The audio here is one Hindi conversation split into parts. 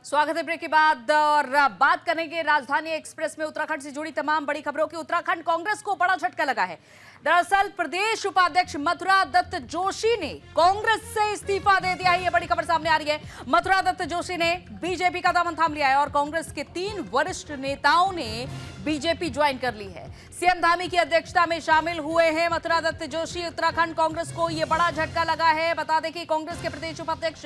स्वागत है ब्रेक के बाद और बात करेंगे राजधानी एक्सप्रेस में उत्तराखंड से जुड़ी तमाम बड़ी खबरों की। उत्तराखंड कांग्रेस को बड़ा झटका लगा है। दरअसल प्रदेश उपाध्यक्ष मथुरा दत्त जोशी ने कांग्रेस से इस्तीफा दे दिया है। ये बड़ी खबर सामने आ रही है। मथुरा दत्त जोशी ने बीजेपी का दामन थाम लिया है और कांग्रेस के 3 वरिष्ठ नेताओं ने बीजेपी ज्वाइन कर ली है। सीएम धामी की अध्यक्षता में शामिल हुए हैं मथुरा दत्त जोशी। उत्तराखंड कांग्रेस को यह बड़ा झटका लगा है। बता दें कि कांग्रेस के प्रदेश उपाध्यक्ष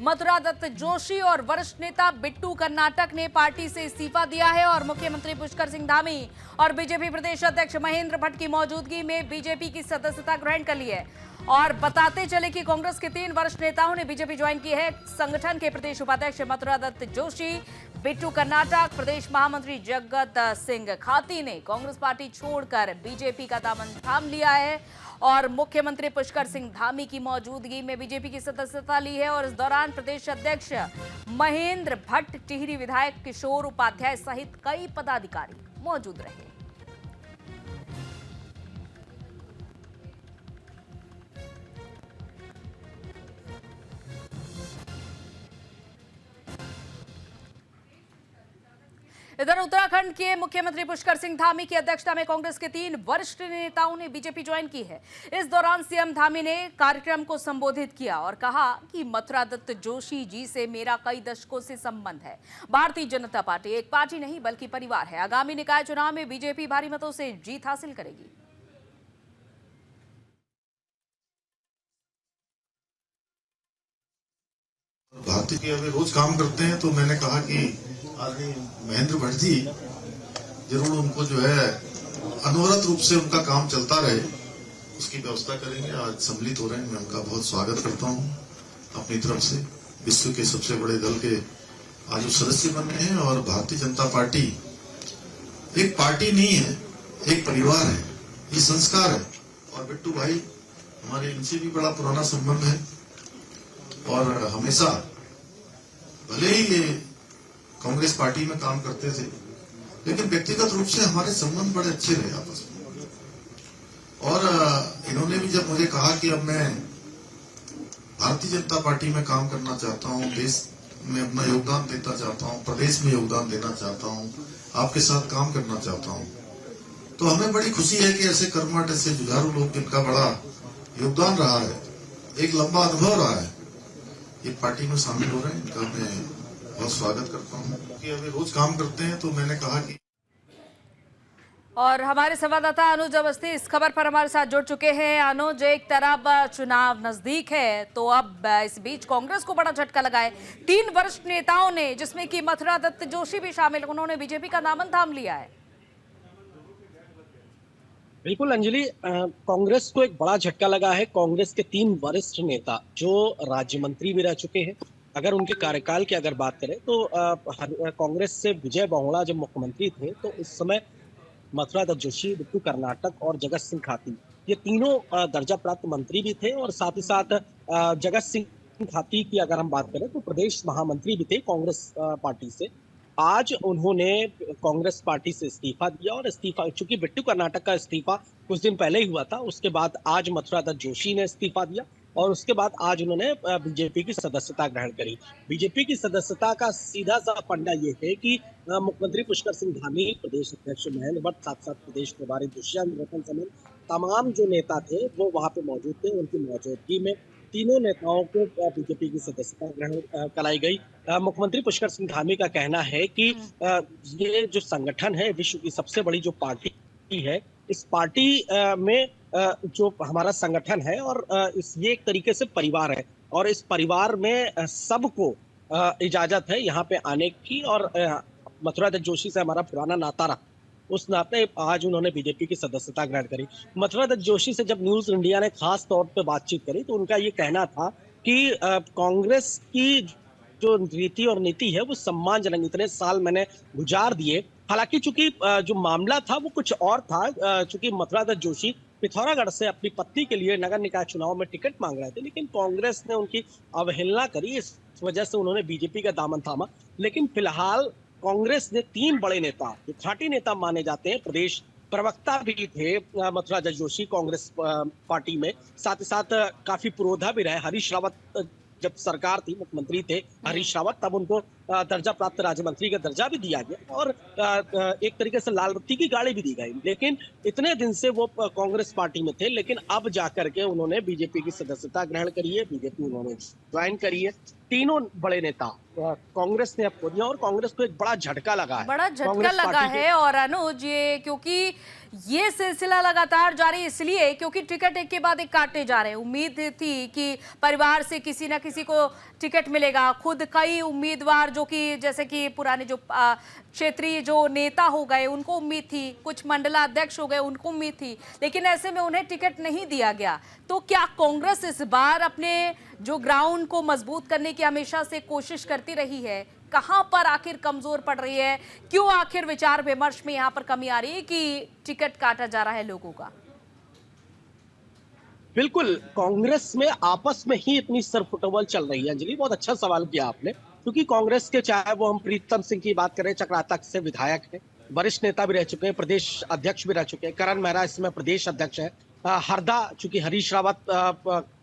मथुरा दत्त जोशी और वरिष्ठ नेता बिट्टू कर्नाटक ने पार्टी से इस्तीफा दिया है और मुख्यमंत्री पुष्कर सिंह धामी और बीजेपी प्रदेश अध्यक्ष महेंद्र भट्ट की मौजूदगी में बीजेपी की सदस्यता ग्रहण कर ली है। और बताते चले कि कांग्रेस के 3 वरिष्ठ नेताओं ने बीजेपी ज्वाइन की है। संगठन के प्रदेश उपाध्यक्ष मथुरा दत्त जोशी, बिट्टू कर्नाटक, प्रदेश महामंत्री जगत सिंह खाती ने कांग्रेस पार्टी छोड़कर बीजेपी का दामन थाम लिया है और मुख्यमंत्री पुष्कर सिंह धामी की मौजूदगी में बीजेपी की सदस्यता ली है। और इस दौरान प्रदेश अध्यक्ष महेंद्र भट्ट, टिहरी विधायक किशोर उपाध्याय सहित कई पदाधिकारी मौजूद रहे। इधर उत्तराखंड के मुख्यमंत्री पुष्कर सिंह धामी की अध्यक्षता में कांग्रेस के 3 वरिष्ठ नेताओं ने बीजेपी ज्वाइन की है। इस दौरान सीएम धामी ने कार्यक्रम को संबोधित किया और कहा कि मथुरा दत्त जोशी जी से मेरा कई दशकों से संबंध है। भारतीय जनता पार्टी एक पार्टी नहीं बल्कि परिवार है। आगामी निकाय चुनाव में बीजेपी भारी मतों से जीत हासिल करेगी। भारतीय के अभी रोज काम करते हैं, तो मैंने कहा कि आदमी महेंद्र भट्ट जी जरूर उनको जो है अनवरत रूप से उनका काम चलता रहे, उसकी व्यवस्था करेंगे। आज सम्मिलित हो रहे हैं, मैं उनका बहुत स्वागत करता हूं अपनी तरफ से। विश्व के सबसे बड़े दल के आज वो सदस्य बन रहे हैं और भारतीय जनता पार्टी एक पार्टी नहीं है, एक परिवार है, ये संस्कार है। और बिट्टू भाई हमारे इनसे भी बड़ा पुराना संबंध है और हमेशा भले ही ये कांग्रेस पार्टी में काम करते थे, लेकिन व्यक्तिगत रूप से हमारे संबंध बड़े अच्छे रहे आपस में। और इन्होंने भी जब मुझे कहा कि अब मैं भारतीय जनता पार्टी में काम करना चाहता हूं, देश में अपना योगदान देना चाहता हूं, प्रदेश में योगदान देना चाहता हूं, आपके साथ काम करना चाहता हूं, तो हमें बड़ी खुशी है कि ऐसे कर्मठ, ऐसे जुझारू लोग जिनका बड़ा योगदान रहा है, एक लंबा अनुभव रहा है, ये पार्टी में शामिल हो रहे हैं। इनका मैं बहुत स्वागत करता हूँ कि अभी रोज काम करते हैं, तो मैंने कहा कि। और हमारे संवाददाता अनुज अवस्थी इस खबर पर हमारे साथ जुड़ चुके हैं। अनुज, एक तरफ चुनाव नजदीक है, तो अब इस बीच कांग्रेस को बड़ा झटका लगा है। 3 वरिष्ठ नेताओं ने, जिसमें कि मथुरा दत्त जोशी भी शामिल, उन्होंने बीजेपी का दामन थाम लिया है। बिल्कुल अंजलि, कांग्रेस को एक बड़ा झटका लगा है। कांग्रेस के 3 वरिष्ठ नेता जो राज्य मंत्री भी रह चुके हैं, अगर उनके कार्यकाल की अगर बात करें तो कांग्रेस से विजय बहुगुणा जब मुख्यमंत्री थे तो उस समय मथुरा दत्त जोशी, बिट्टू कर्नाटक और जगत सिंह खाती, ये तीनों दर्जा प्राप्त मंत्री भी थे। और साथ ही साथ जगत सिंह खाती की अगर हम बात करें तो प्रदेश महामंत्री भी थे कांग्रेस पार्टी से। आज उन्होंने कांग्रेस पार्टी से इस्तीफा दिया और इस्तीफा, चूंकि बिट्टू कर्नाटक का इस्तीफा कुछ दिन पहले ही हुआ था, उसके बाद आज मथुरा दत्त जोशी ने इस्तीफा दिया और उसके बाद आज उन्होंने बीजेपी की सदस्यता ग्रहण करी। बीजेपी की सदस्यता का सीधा सा फंडा ये है कि मुख्यमंत्री पुष्कर सिंह धामी, प्रदेश अध्यक्ष महेंद्र भट्ट, साथ साथ प्रदेश प्रभारी दुष्यंत गौतम समेत तमाम जो नेता थे वो वहां पे मौजूद थे। उनकी मौजूदगी में तीनों नेताओं को बीजेपी की सदस्यता ग्रहण कराई गई। मुख्यमंत्री पुष्कर सिंह धामी का कहना है कि ये जो संगठन है विश्व की सबसे बड़ी जो पार्टी है, इस पार्टी में जो हमारा संगठन है और ये एक तरीके से परिवार है और इस परिवार में सबको इजाजत है यहाँ पे आने की। और मथुरा दत्त जोशी से हमारा पुराना नाता रहा, उस नाते आज उन्होंने बीजेपी की सदस्यता ग्रहण करी। मथुरा दत्त जोशी से जब न्यूज इंडिया ने खास तौर पे बातचीत करी तो उनका ये कहना था कि कांग्रेस की जो रीति और नीति है वो सम्मानजनक, इतने साल मैंने गुजार दिए। हालांकि चूंकि जो मामला था वो कुछ और था, चूंकि मथुरा दत्त जोशी पिथौरागढ़ से अपनी पत्नी के लिए नगर निकाय चुनाव में टिकट मांग रहे थे, लेकिन कांग्रेस ने उनकी अवहेलना करी, इस वजह से उन्होंने बीजेपी का दामन थामा। लेकिन फिलहाल कांग्रेस ने 3 बड़े नेता, जो खाटी नेता माने जाते हैं, प्रदेश प्रवक्ता भी थे मथुरा दत्त जोशी कांग्रेस पार्टी में, साथ ही साथ काफी पुरोधा भी रहे, हरीश रावत जब सरकार थी, मुख्यमंत्री थे हरीश रावत, तब उनको दर्जा प्राप्त राज्य मंत्री का दर्जा भी दिया गया और एक तरीके से लाल बत्ती की गाड़ी भी दी गई। लेकिन इतने दिन से वो कांग्रेस पार्टी में थे, लेकिन अब जाकर के उन्होंने बीजेपी की सदस्यता ग्रहण करी है, बीजेपी उन्होंने ज्वाइन करी है। तीनों बड़े नेता कांग्रेस ने अब दिया और कांग्रेस को एक बड़ा झटका लगा है, बड़ा झटका लगा है। और अनुज, ये क्योंकि ये सिलसिला लगातार जारी इसलिए क्योंकि टिकट एक के बाद एक काटते जा रहे हैं। उम्मीद थी कि परिवार से किसी ना किसी को टिकट मिलेगा, खुद कई उम्मीदवार जो कि जैसे कि पुराने जो क्षेत्रीय जो नेता हो गए उनको उम्मीद थी, कुछ मंडलाध्यक्ष हो गए उनको उम्मीद थी, लेकिन ऐसे में उन्हें टिकट नहीं दिया गया। तो क्या कांग्रेस इस बार अपने जो ग्राउंड को मजबूत करने की हमेशा से कोशिश करती रही है, कहां पर आखिर कमजोर पड़ रही है? क्यों आखिर विचार विमर्श में यहां पर कमी आ रही है कि टिकट काटा जा रहा है लोगों का? बिल्कुल, कांग्रेस में आपस में ही इतनी सरफुटबॉल चल रही है। अंजलि, बहुत अच्छा सवाल किया आपने, क्योंकि कांग्रेस के, चाहे वो हम प्रीतम सिंह की बात करें, चक्राता से विधायक हैं, वरिष्ठ नेता भी रह चुके हैं, प्रदेश अध्यक्ष भी रह चुके हैं, करण मेहरा इसमें प्रदेश अध्यक्ष है, हरदा चूंकि हरीश रावत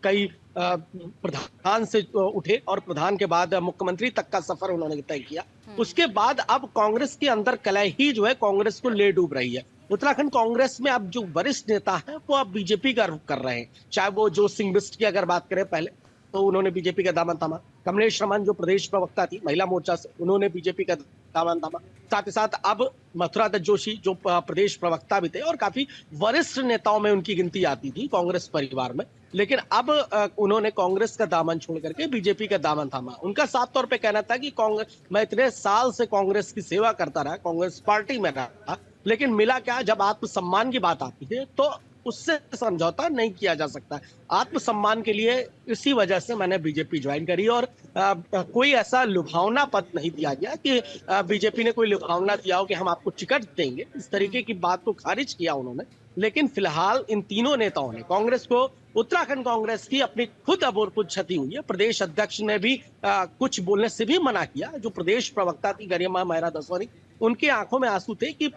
कई प्रधान से उठे और प्रधान के बाद मुख्यमंत्री तक का सफर उन्होंने तय किया। उसके बाद अब कांग्रेस के अंदर कलह ही जो है कांग्रेस को ले डूब रही है। उत्तराखंड कांग्रेस में अब जो वरिष्ठ नेता है वो अब बीजेपी का रुख कर रहे हैं। चाहे वो जो सिंह बिष्ट की अगर बात करें, पहले तो उन्होंने बीजेपी का दामन थामा, कमलेश रमन जो प्रदेश प्रवक्ता थी महिला मोर्चा से, उन्होंने बीजेपी का दामन थामा। साथ ही साथ अब मथुरा दत्त जोशी जो प्रदेश प्रवक्ता भी थे और काफी वरिष्ठ नेताओं में उनकी गिनती आती थी कांग्रेस परिवार में, लेकिन अब उन्होंने कांग्रेस का दामन छोड़ करके बीजेपी का दामन थामा। उनका साफ तौर पे कहना था कि कांग्रेस, मैं इतने साल से कांग्रेस की सेवा करता रहा, कांग्रेस पार्टी में रहा, लेकिन मिला क्या, जब आत्मसम्मान की बात आती है तो उससे समझौता नहीं किया जा सकता। आत्मसम्मान के लिए इसी वजह से मैंने बीजेपी ज्वाइन करी और कोई ऐसा लुभावना पद नहीं दिया गया कि बीजेपी ने कोई लुभावना दिया हो कि हम आपको टिकट देंगे, इस तरीके की बात को खारिज किया उन्होंने। लेकिन फिलहाल इन तीनों नेताओं ने कांग्रेस को, उत्तराखंड कांग्रेस की अपनी खुद अभूतपूर्व क्षति हुई है। प्रदेश अध्यक्ष ने भी कुछ बोलने से भी मना किया। जो प्रदेश प्रवक्ता थी गरिमा मेहरा दसवानी, उनकी आंखों में आंसू थे कि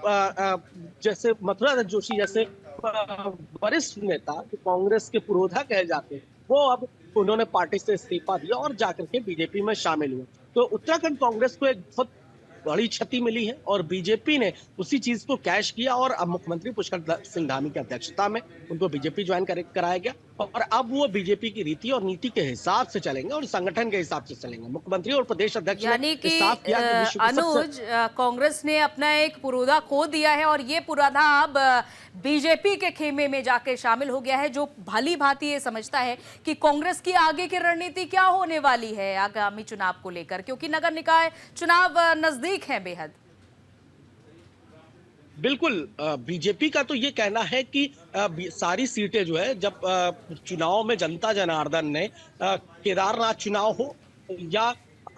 जैसे मथुरा दत्त जोशी जैसे वरिष्ठ नेता जो कांग्रेस के पुरोधा कहे जाते हैं, वो अब उन्होंने पार्टी से इस्तीफा दिया और जाकर के बीजेपी में शामिल हुए। तो उत्तराखंड कांग्रेस को एक बहुत बड़ी क्षति मिली है और बीजेपी ने उसी चीज को कैश किया और अब मुख्यमंत्री पुष्कर सिंह धामी की अध्यक्षता में उनको बीजेपी ज्वाइन कराया गया और अब वो बीजेपी की रीति और नीति के हिसाब से चलेंगे और संगठन के हिसाब से चलेंगे। मुख्यमंत्री और प्रदेश अध्यक्ष यानी कि अनुज, कांग्रेस ने अपना एक पुरोधा खो दिया है और ये पुरोधा अब बीजेपी के खेमे में जाके शामिल हो गया है, जो भली भांति ये समझता है कि कांग्रेस की आगे की रणनीति क्या होने वाली है आगामी चुनाव को लेकर, क्योंकि नगर निकाय चुनाव नजदीक है बेहद। बिल्कुल, बीजेपी का तो ये कहना है कि सारी सीटें जो है, जब चुनाव में जनता जनार्दन ने केदारनाथ चुनाव हो या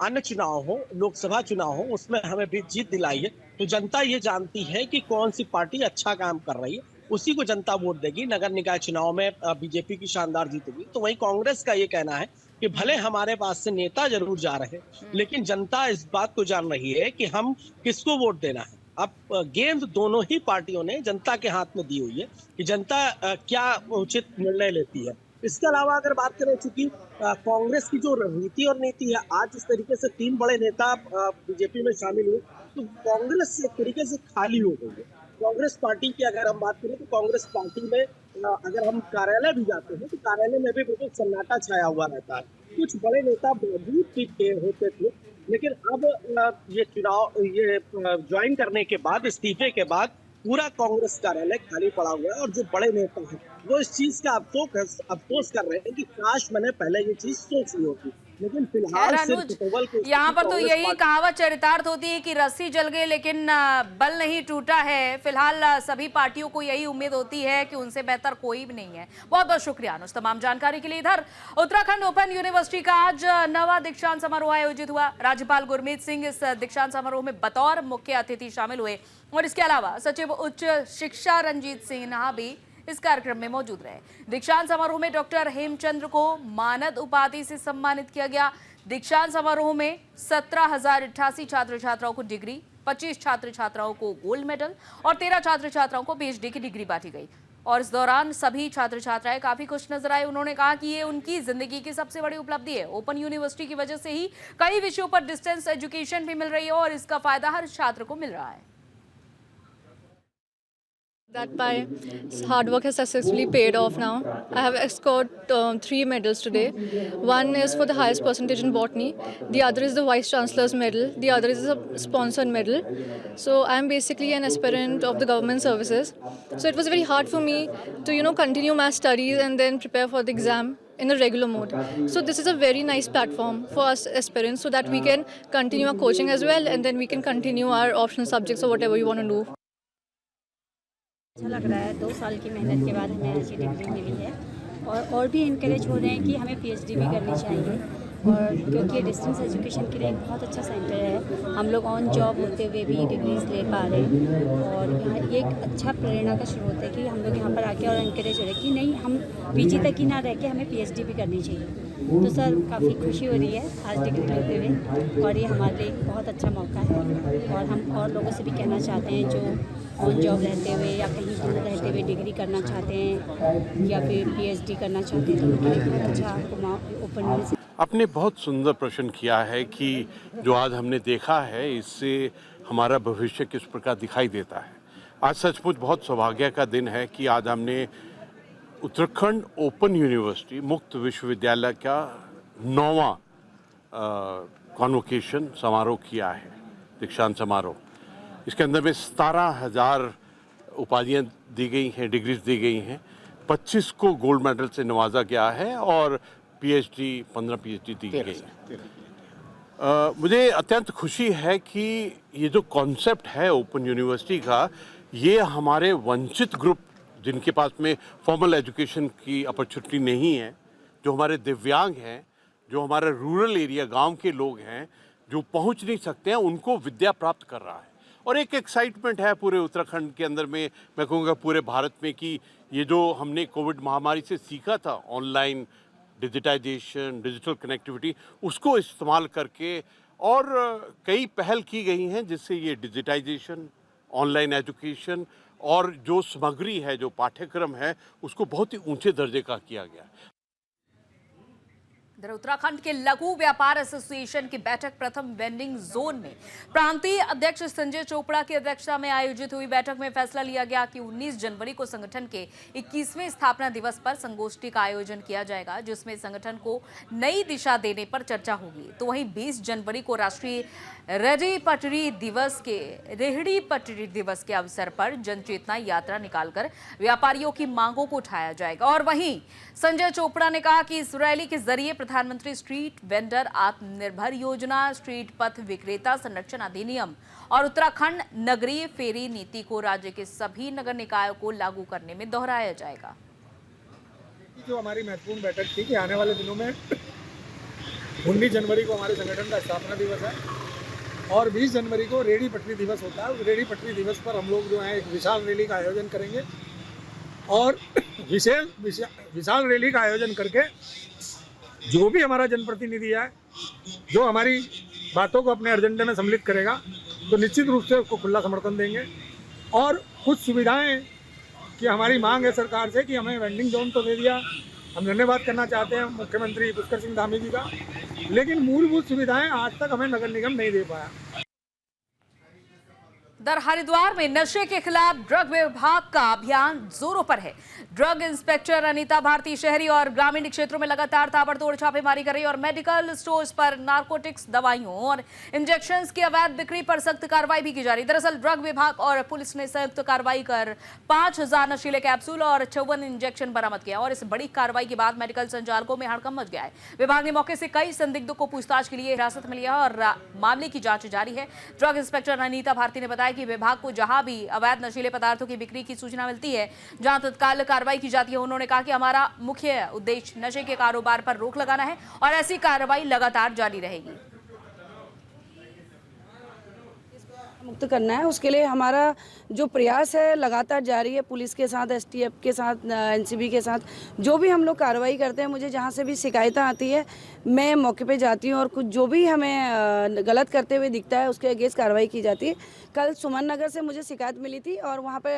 अन्य चुनाव हो, लोकसभा चुनाव हो, उसमें हमें भी जीत दिलाई है, तो जनता ये जानती है कि कौन सी पार्टी अच्छा काम कर रही है, उसी को जनता वोट देगी। नगर निकाय चुनाव में बीजेपी की शानदार जीत हुई। तो वहीं कांग्रेस का ये कहना है कि भले हमारे पास से नेता जरूर जा रहे हैं, लेकिन जनता इस बात को जान रही है कि हम किसको वोट देना है। अब गेंद दोनों ही पार्टियों ने जनता के हाथ में दी हुई है कि जनता क्या उचित निर्णय लेती है। इसके अलावा अगर बात करें, चूंकि कांग्रेस की जो रणनीति और नीति है, आज इस तरीके से 3 बड़े नेता बीजेपी में शामिल हुए तो कांग्रेस एक तरीके से खाली हो गई है। कांग्रेस पार्टी की अगर हम बात करें तो कांग्रेस पार्टी में अगर हम कार्यालय भी जाते हैं तो कार्यालय में भी बिल्कुल सन्नाटा छाया हुआ रहता है। कुछ बड़े नेता मौजूद भी होते थे, लेकिन अब ये चुनाव, ये ज्वाइन करने के बाद, इस्तीफे के बाद पूरा कांग्रेस कार्यालय खाली पड़ा हुआ है और जो बड़े नेता हैं वो इस चीज का अफसोस कर रहे हैं कि काश मैंने पहले ये चीज सोच ली होती। लेकिन फिलहाल यहाँ पर तो यही कहावत चरितार्थ होती है कि रस्सी जल गई लेकिन बल नहीं टूटा है। फिलहाल सभी पार्टियों को यही उम्मीद होती है कि उनसे बेहतर कोई भी नहीं है। बहुत बहुत शुक्रिया अनुज तमाम जानकारी के लिए। इधर उत्तराखंड ओपन यूनिवर्सिटी का आज 9वां दीक्षांत समारोह आयोजित हुआ। राज्यपाल गुरमीत सिंह इस दीक्षांत समारोह में बतौर मुख्य अतिथि शामिल हुए और इसके अलावा सचिव उच्च शिक्षा रंजीत सिन्हा भी इस कार्यक्रम में मौजूद रहे। दीक्षांत समारोह में डॉक्टर हेमचंद्र को मानद उपाधि से सम्मानित किया गया। दीक्षांत समारोह में 17,088 छात्र छात्राओं को डिग्री, 25 छात्र छात्राओं को गोल्ड मेडल और 13 छात्र छात्राओं को पीएचडी की डिग्री बांटी गई। और इस दौरान सभी छात्र छात्राएं काफी खुश नजर आए। उन्होंने कहा कि ये उनकी जिंदगी की सबसे बड़ी उपलब्धि है। ओपन यूनिवर्सिटी की वजह से ही कई विषयों पर डिस्टेंस एजुकेशन भी मिल रही है और इसका फायदा हर छात्र को मिल रहा है। That my hard work has successfully paid off now. I have scored 3 medals today. One is for the highest percentage in botany. The other is the Vice Chancellor's medal. The other is a sponsored medal. So I am basically an aspirant of the government services. So it was very hard for me to continue my studies and then prepare for the exam in a regular mode. So this is a very nice platform for us aspirants so that we can continue our coaching as well and then we can continue our optional subjects or whatever we want to do. अच्छा लग रहा है। 2 साल की मेहनत के बाद हमें ऐसी डिग्री मिली है और भी इनकरेज हो रहे हैं कि हमें पीएचडी भी करनी चाहिए और क्योंकि डिस्टेंस एजुकेशन के लिए एक बहुत अच्छा सेंटर है। हम लोग ऑन जॉब होते हुए भी डिग्रीज ले पा रहे हैं और यहाँ ये एक अच्छा प्रेरणा का स्रोत है कि हम लोग यहाँ पर आके और इनकरेज हो रहे हैं कि नहीं, हम पीजी तक ही ना रह के हमें पीएचडी भी करनी चाहिए। तो सर काफ़ी खुशी हो रही है आज डिग्री लेते हुए और ये हमारे लिए बहुत अच्छा मौका है और हम और लोगों से भी कहना चाहते हैं जो ऑन जॉब रहते हुए या कहीं दूर रहते हुए डिग्री करना चाहते हैं या फिर पीएचडी करना चाहते हैं तो उनके लिए बहुत अच्छा ओपन यूनिवर्सिटी। आपने बहुत सुंदर प्रश्न किया है कि जो आज हमने देखा है इससे हमारा भविष्य किस प्रकार दिखाई देता है। आज सचमुच बहुत सौभाग्य का दिन है कि आज हमने उत्तराखंड ओपन यूनिवर्सिटी मुक्त विश्वविद्यालय का 9वां कॉन्वोकेशन समारोह किया है, दीक्षांत समारोह। इसके अंदर में 17,000 उपाधियाँ दी गई हैं, डिग्रीज दी गई हैं, 25 को गोल्ड मेडल से नवाजा गया है और पीएचडी 15 पीएचडी दी गई है। मुझे अत्यंत खुशी है कि ये जो कॉन्सेप्ट है ओपन यूनिवर्सिटी का, ये हमारे वंचित ग्रुप जिनके पास में फॉर्मल एजुकेशन की अपॉर्चुनिटी नहीं है, जो हमारे दिव्यांग हैं, जो हमारे रूरल एरिया गांव के लोग हैं जो पहुंच नहीं सकते हैं, उनको विद्या प्राप्त कर रहा है। और एक एक्साइटमेंट है पूरे उत्तराखंड के अंदर में, मैं कहूँगा पूरे भारत में, कि ये जो हमने कोविड महामारी से सीखा था, ऑनलाइन डिजिटाइजेशन, डिजिटल कनेक्टिविटी, उसको इस्तेमाल करके और कई पहल की गई हैं जिससे ये डिजिटाइजेशन, ऑनलाइन एजुकेशन और जो सामग्री है, जो पाठ्यक्रम है, उसको बहुत ही ऊंचे दर्जे का किया गया। उत्तराखंड के लघु व्यापार एसोसिएशन की बैठक प्रथम वेंडिंग जोन में प्रांतीय अध्यक्ष संजय चोपड़ा की अध्यक्षता में आयोजित हुई। बैठक में फैसला लिया गया कि 19 जनवरी को संगठन के 21वें स्थापना दिवस पर संगोष्ठी का आयोजन किया जाएगा, जिसमें संगठन को नई दिशा देने पर चर्चा होगी। तो वहीं 20 जनवरी को राष्ट्रीय रेहड़ी पटरी दिवस के अवसर पर जनचेतना यात्रा निकालकर व्यापारियों की मांगों को उठाया जाएगा। और वहीं संजय चोपड़ा ने कहा कि इस रैली के जरिए प्रधानमंत्री स्ट्रीट वेंडर आत्मनिर्भर योजना, स्ट्रीट पथ विक्रेता संरक्षण अधिनियम और उत्तराखंड नगरीय फेरी नीति को राज्य के सभी नगर निकायों को लागू करने में दोहराया जाएगा। जो हमारी महत्वपूर्ण बैठक थी कि आने वाले दिनों में 19 जनवरी को हमारे संगठन का स्थापना दिवस है और 20 जनवरी को रेहड़ी पटरी दिवस होता है। उस रेहड़ी पटरी दिवस पर हम लोग जो है एक विशाल रैली का आयोजन करेंगे और विशाल रैली का आयोजन करके जो भी हमारा जनप्रतिनिधि है, जो हमारी बातों को अपने एजेंडे में सम्मिलित करेगा, तो निश्चित रूप से उसको खुला समर्थन देंगे। और कुछ सुविधाएं कि हमारी मांग है सरकार से कि हमें वेंडिंग जोन तो दे दिया, हम धन्यवाद करना चाहते हैं मुख्यमंत्री पुष्कर सिंह धामी जी का, लेकिन मूलभूत सुविधाएं आज तक हमें नगर निगम नहीं दे पाया। दर हरिद्वार में नशे के खिलाफ ड्रग विभाग का अभियान जोरों पर है। ड्रग इंस्पेक्टर अनीता भारती शहरी और ग्रामीण क्षेत्रों में लगातार ताबड़तोड़ छापेमारी कर रही और मेडिकल स्टोर्स पर नारकोटिक्स दवाइयों और इंजेक्शंस की अवैध बिक्री पर सख्त कार्रवाई भी की जा रही। दरअसल ड्रग विभाग और पुलिस ने संयुक्त कार्रवाई कर 5,000 नशीले कैप्सूल और 54 इंजेक्शन बरामद किया और इस बड़ी कार्रवाई के बाद मेडिकल संचालकों में हड़कंप मच गया है। विभाग ने मौके से कई संदिग्धों को पूछताछ के लिए हिरासत में लिया और मामले की जांच जारी है। ड्रग इंस्पेक्टर अनीता भारती ने बताया कि विभाग को जहां भी अवैध नशीले पदार्थों की बिक्री की सूचना मिलती है, जहां तत्काल कार्रवाई की जाती है। उन्होंने कहा कि हमारा मुख्य उद्देश्य नशे के कारोबार पर रोक लगाना है और ऐसी कार्रवाई लगातार जारी रहेगी। मुक्त करना है। उसके लिए हमारा जो प्रयास है लगातार जारी है। पुलिस के साथ, एसटीएफ के साथ, एनसीबी के साथ जो भी हम लोग कार्रवाई करते हैं, मुझे जहाँ से भी शिकायतें आती है मैं मौके पे जाती हूँ और कुछ जो भी हमें गलत करते हुए दिखता है उसके अगेंस्ट कार्रवाई की जाती है। कल सुमन नगर से मुझे शिकायत मिली थी और वहाँ पे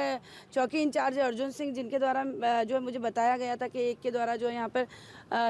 चौकी इंचार्ज अर्जुन सिंह, जिनके द्वारा जो मुझे बताया गया था कि एक के द्वारा जो यहाँ पर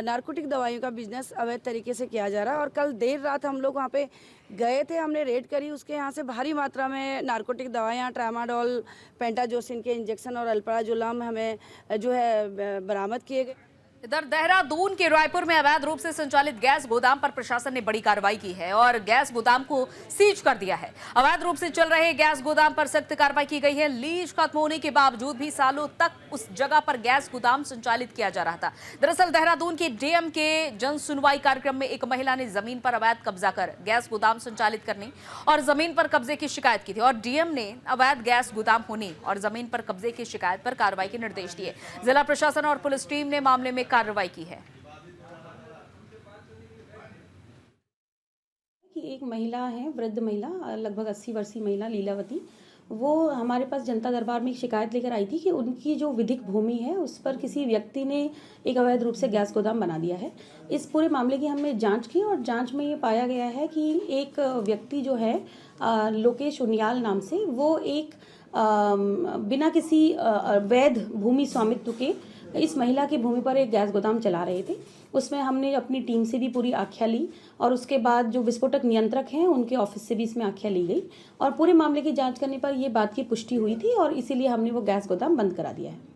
नारकोटिक दवाइयों का बिजनेस अवैध तरीके से किया जा रहा है। और कल देर रात हम लोग वहाँ पे गए थे, हमने रेड करी, उसके यहाँ से भारी मात्रा में नारकोटिक दवाइयाँ, ट्रामाडोल, पेंटाजोसिन के इंजेक्शन और अल्प्राजोलम हमें जो है बरामद किए गए। इधर देहरादून के रायपुर में अवैध रूप से संचालित गैस गोदाम पर प्रशासन ने बड़ी कार्रवाई की है और गैस गोदाम को सीज कर दिया है। अवैध रूप से चल रहे गैस गोदाम पर सख्त कार्रवाई की गई है। लीज खत्म होने के बावजूद भी सालों तक उस जगह पर गैस गोदाम संचालित किया जा रहा था। दरअसल देहरादून के डीएम के जन सुनवाई कार्यक्रम में एक महिला ने जमीन पर अवैध कब्जा कर गैस गोदाम संचालित करने और जमीन पर कब्जे की शिकायत की थी और डीएम ने अवैध गैस गोदाम होने और जमीन पर कब्जे की शिकायत पर कार्रवाई के निर्देश दिए। जिला प्रशासन और पुलिस टीम ने मामले में कार्रवाई की है। कि एक महिला है, वृद्ध महिला, लगभग 80 वर्षीय महिला लीलावती, वो हमारे पास जनता दरबार में एक शिकायत लेकर आई थी कि उनकी जो विधिक भूमि है उस पर किसी व्यक्ति ने एक अवैध रूप से गैस गोदाम बना दिया है। इस पूरे मामले की हमने जांच की और जांच में ये पाया गया है कि एक व्यक्ति जो है लोकेश उनियाल नाम से, वो एक बिना किसी वैध भूमि स्वामित्व के इस महिला की भूमि पर एक गैस गोदाम चला रहे थे। उसमें हमने अपनी टीम से भी पूरी आख्या ली और उसके बाद जो विस्फोटक नियंत्रक हैं उनके ऑफिस से भी इसमें आख्या ली गई और पूरे मामले की जांच करने पर ये बात की पुष्टि हुई थी और इसीलिए हमने वो गैस गोदाम बंद करा दिया है।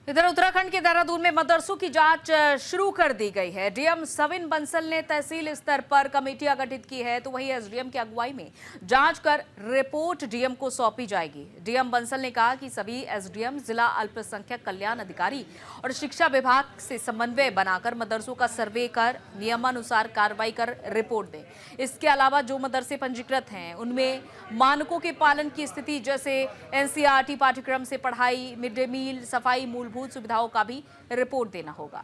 इधर उत्तराखंड के देहरादून में मदरसों की जांच शुरू कर दी गई है। डीएम सविन बंसल ने तहसील स्तर पर कमेटियां गठित की है, तो वहीं एसडीएम की अगुवाई में जांच कर रिपोर्ट डीएम को सौंपी जाएगी। डीएम बंसल ने कहा कि सभी एसडीएम, जिला अल्पसंख्यक कल्याण अधिकारी और शिक्षा विभाग से समन्वय बनाकर मदरसों का सर्वे कर नियमानुसार कार्रवाई कर रिपोर्ट दें। इसके अलावा जो मदरसे पंजीकृत हैं उनमें मानकों के पालन की स्थिति, जैसे एनसीईआरटी पाठ्यक्रम से पढ़ाई, मिड डे मील, सफाई, मूलभूत सुविधाओं का भी रिपोर्ट देना होगा।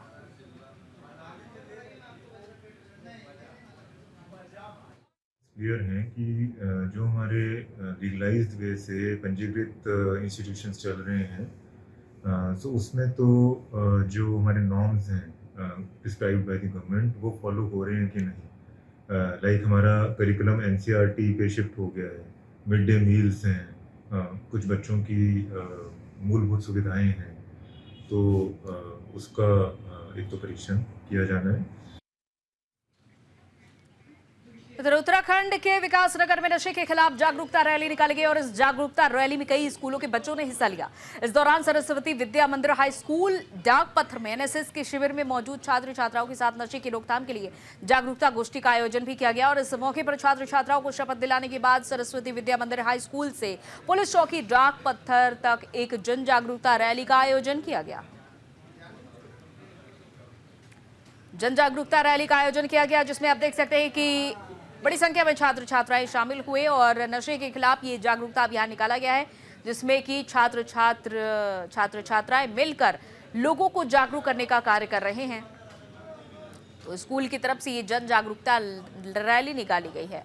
क्लियर है कि जो हमारे लीगलाइज्ड वे से पंजीकृत इंस्टीट्यूशंस चल रहे हैं, तो उसमें तो जो हमारे नॉर्म्स हैं प्रिस्क्राइब्ड बाय द गवर्नमेंट वो फॉलो हो रहे हैं कि नहीं। लाइक हमारा करिकुलम एनसीईआरटी पे शिफ्ट हो गया है, मिड डे मील्स हैं, कुछ बच्चों की मूलभूत सुविधाएं हैं, तो उसका एक तो परीक्षण किया जाना है। इधर उत्तराखंड के विकास नगर में नशे के खिलाफ जागरूकता रैली निकाली गई और इस जागरूकता रैली में कई स्कूलों के बच्चों ने हिस्सा लिया। इस दौरान सरस्वती विद्या मंदिर हाई स्कूल डाक पत्थर में एनएसएस के शिविर में मौजूद छात्र छात्राओं के साथ नशे की रोकथाम के लिए जागरूकता गोष्ठी का आयोजन भी किया गया और इस मौके पर छात्र छात्राओं को शपथ दिलाने के बाद सरस्वती विद्या मंदिर हाई स्कूल से पुलिस चौकी डाक पत्थर तक एक जन जागरूकता रैली का आयोजन किया गया। जन जागरूकता रैली का आयोजन किया गया जिसमें आप देख सकते हैं कि बड़ी संख्या में छात्र छात्राएं शामिल हुए और नशे के खिलाफ ये जागरूकता अभियान निकाला गया है, जिसमें कि छात्र छात्राएं मिलकर लोगों को जागरूक करने का कार्य कर रहे हैं। तो स्कूल की तरफ से ये जन जागरूकता रैली निकाली गई है।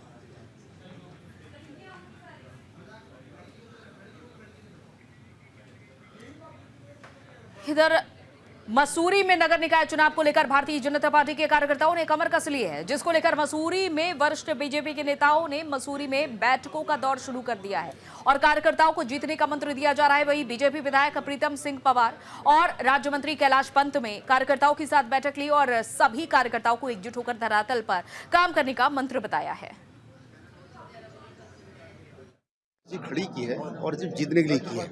इधर मसूरी में नगर निकाय चुनाव को लेकर भारतीय जनता पार्टी के कार्यकर्ताओं ने कमर कस ली है, जिसको लेकर मसूरी में वरिष्ठ बीजेपी के नेताओं ने मसूरी में बैठकों का दौर शुरू कर दिया है और कार्यकर्ताओं को जीतने का मंत्र दिया जा रहा है। वहीं बीजेपी विधायक प्रीतम सिंह पंवार और राज्य मंत्री कैलाश पंत में कार्यकर्ताओं के साथ बैठक ली और सभी कार्यकर्ताओं को एकजुट होकर धरातल पर काम करने का मंत्र बताया है। खड़ी की है और सिर्फ जीतने के लिए की है।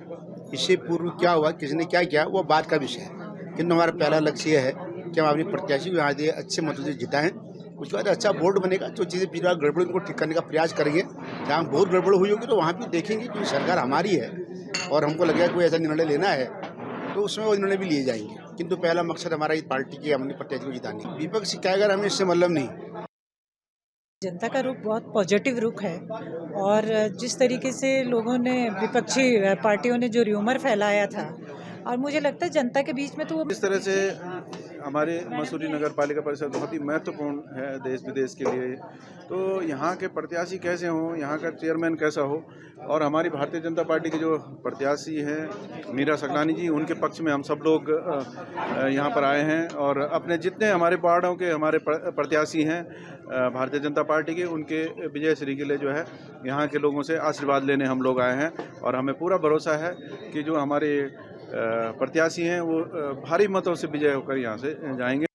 इससे पूर्व क्या हुआ, किसने क्या किया, वो बात का विषय है। किंतु हमारा पहला लक्ष्य है कि हम अपनी प्रत्याशी को यहाँ से अच्छे मतों से जिताएं, उसके बाद अच्छा बोर्ड बनेगा। जो चीज़ें पिछली बार गड़बड़ उनको ठीक करने का प्रयास करेंगे। जहाँ बहुत गड़बड़ हुई होगी तो वहाँ भी देखेंगे कि सरकार हमारी है और हमको लगेगा कोई ऐसा निर्णय लेना है तो उसमें वो निर्णय भी लिए जाएंगे। किंतु पहला मकसद हमारा इस पार्टी की अपनी प्रत्याशी को जिताने। विपक्ष क्या अगर हमें इससे मतलब नहीं। जनता का रुख बहुत पॉजिटिव रुख है और जिस तरीके से लोगों ने, विपक्षी पार्टियों ने जो र्यूमर फैलाया था, और मुझे लगता है जनता के बीच में तो वो इस तरह से हमारे मसूरी नगर पालिका परिषद बहुत ही महत्वपूर्ण है देश विदेश के लिए। तो यहाँ के प्रत्याशी कैसे हों, यहाँ का चेयरमैन कैसा हो, और हमारी भारतीय जनता पार्टी के जो प्रत्याशी हैं मीरा सकलानी जी, उनके पक्ष में हम सब लोग यहाँ पर आए हैं और अपने जितने हमारे वार्डों के हमारे प्रत्याशी हैं भारतीय जनता पार्टी के, उनके विजय श्री के लिए जो है यहाँ के लोगों से आशीर्वाद लेने हम लोग आए हैं। और हमें पूरा भरोसा है कि जो हमारे प्रत्याशी हैं वो भारी मतों से विजय होकर यहाँ से जाएंगे।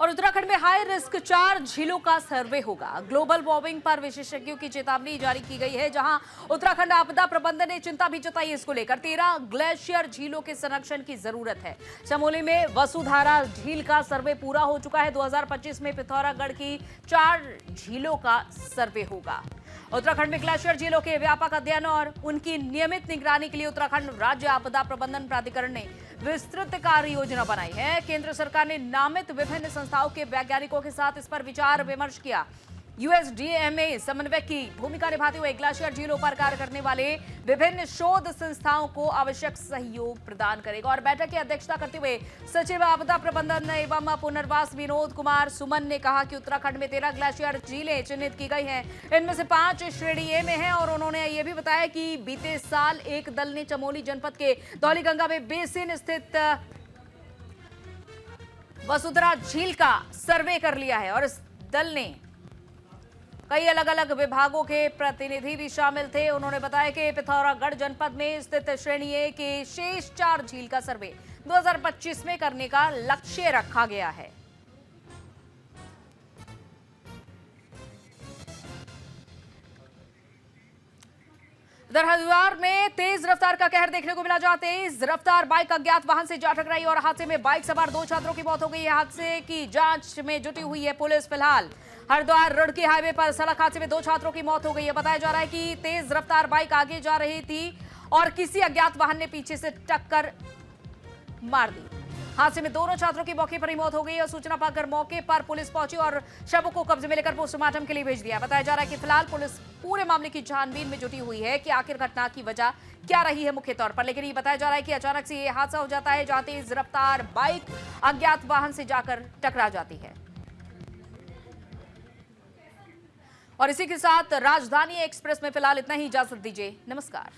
और उत्तराखंड में हाई रिस्क 4 झीलों का सर्वे होगा। ग्लोबल वार्मिंग पर विशेषज्ञों की चेतावनी जारी की गई है, जहां उत्तराखंड आपदा प्रबंधन ने चिंता भी जताई है इसको लेकर। 13 ग्लेशियर झीलों के संरक्षण की जरूरत है। चमोली में वसुधारा झील का सर्वे पूरा हो चुका है। 2025 में पिथौरागढ़ की 4 झीलों का सर्वे होगा। उत्तराखंड में ग्लेशियर झीलों के व्यापक अध्ययन और उनकी नियमित निगरानी के लिए उत्तराखंड राज्य आपदा प्रबंधन प्राधिकरण ने विस्तृत कार्य योजना बनाई है। केंद्र सरकार ने नामित विभिन्न संस्थाओं के वैज्ञानिकों के साथ इस पर विचार विमर्श किया। USDMA समन्वय की भूमिका निभाते हुए ग्लेशियर झीलों पर कार्य करने वाले विभिन्न शोध संस्थाओं को आवश्यक सहयोग प्रदान करेगा। और बैठक की अध्यक्षता करते हुए सचिव आपदा प्रबंधन एवं पुनर्वास विनोद कुमार सुमन ने कहा कि उत्तराखंड में 13 ग्लेशियर झीलें चिन्हित की गई हैं। इनमें से 5 श्रेणी ए में हैं। और उन्होंने ये भी बताया कि बीते साल एक दल ने चमोली जनपद के धौलीगंगा में बेसिन स्थित वसुधारा झील का सर्वे कर लिया है। और इस दल ने कई अलग अलग विभागों के प्रतिनिधि भी शामिल थे। उन्होंने बताया कि पिथौरागढ़ जनपद में स्थित श्रेणी ए के शेष 4 झील का सर्वे 2025 में करने का लक्ष्य रखा गया है। उधर हरिद्वार में तेज रफ्तार का कहर देखने को मिला, जहां तेज रफ्तार बाइक अज्ञात वाहन से जा टकराई और हादसे में बाइक सवार 2 छात्रों की मौत हो गई है। हादसे की जांच में जुटी हुई है पुलिस। फिलहाल हरिद्वार रुड़की हाईवे पर सड़क हादसे में 2 छात्रों की मौत हो गई है। बताया जा रहा है कि तेज रफ्तार बाइक आगे जा रही थी और किसी अज्ञात वाहन ने पीछे से टक्कर मार दी। हादसे में दोनों छात्रों की मौके पर ही मौत हो गई और सूचना पाकर मौके पर पुलिस पहुंची और शवों को कब्जे में लेकर पोस्टमार्टम के लिए भेज दिया। बताया जा रहा है कि फिलहाल पुलिस पूरे मामले की छानबीन में जुटी हुई है कि आखिर घटना की वजह क्या रही है मुख्य तौर पर। लेकिन ये बताया जा रहा है कि अचानक से ये हादसा हो जाता है, जहां तेज रफ्तार बाइक अज्ञात वाहन से जाकर टकरा जाती है। और इसी के साथ राजधानी एक्सप्रेस में फिलहाल इतना ही। इजाजत दीजिए, नमस्कार।